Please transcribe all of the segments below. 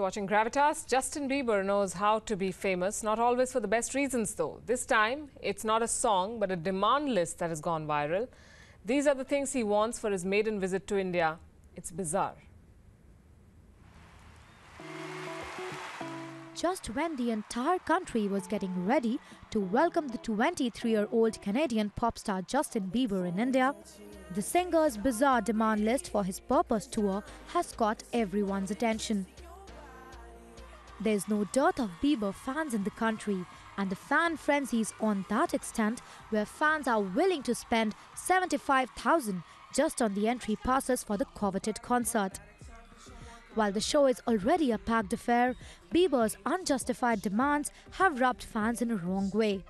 You're watching Gravitas. Justin Bieber knows how to be famous, not always for the best reasons though. This time, it's not a song, but a demand list that has gone viral. These are the things he wants for his maiden visit to India. It's bizarre. Just when the entire country was getting ready to welcome the 23-year-old Canadian pop star Justin Bieber in India, the singer's bizarre demand list for his Purpose tour has caught everyone's attention. There's no dearth of Bieber fans in the country, and the fan frenzy is on that extent where fans are willing to spend $75,000 just on the entry passes for the coveted concert. While the show is already a packed affair, Bieber's unjustified demands have rubbed fans in a wrong way.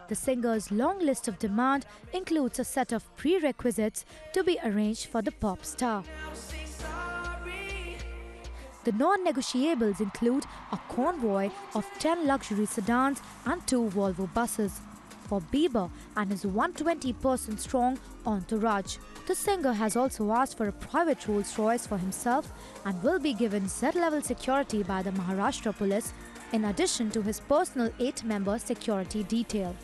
The singer's long list of demand includes a set of prerequisites to be arranged for the pop star. The non-negotiables include a convoy of 10 luxury sedans and 2 Volvo buses for Bieber and his 120-person strong entourage. The singer has also asked for a private Rolls-Royce for himself and will be given Z-level security by the Maharashtra police in addition to his personal 8-member security detail.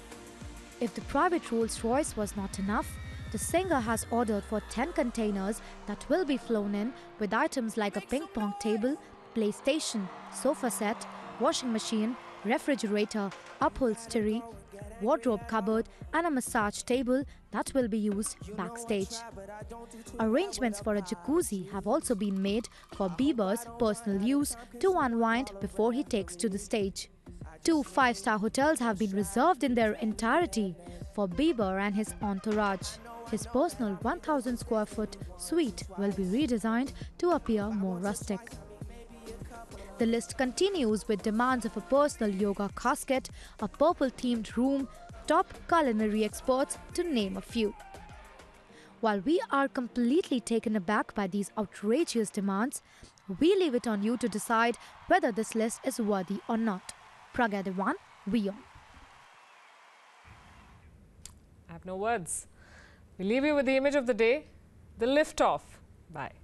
If the private Rolls-Royce was not enough, the singer has ordered for 10 containers that will be flown in with items like a ping-pong table, PlayStation, sofa set, washing machine, refrigerator, upholstery, wardrobe cupboard and a massage table that will be used backstage. Arrangements for a jacuzzi have also been made for Bieber's personal use to unwind before he takes to the stage. 2 5-star hotels have been reserved in their entirety for Bieber and his entourage. His personal 1,000 square foot suite will be redesigned to appear more rustic. The list continues with demands of a personal yoga casket, a purple-themed room, top culinary experts, to name a few. While we are completely taken aback by these outrageous demands, we leave it on you to decide whether this list is worthy or not. Pragya Dewan, WION. I have no words. We leave you with the image of the day, the lift-off. Bye.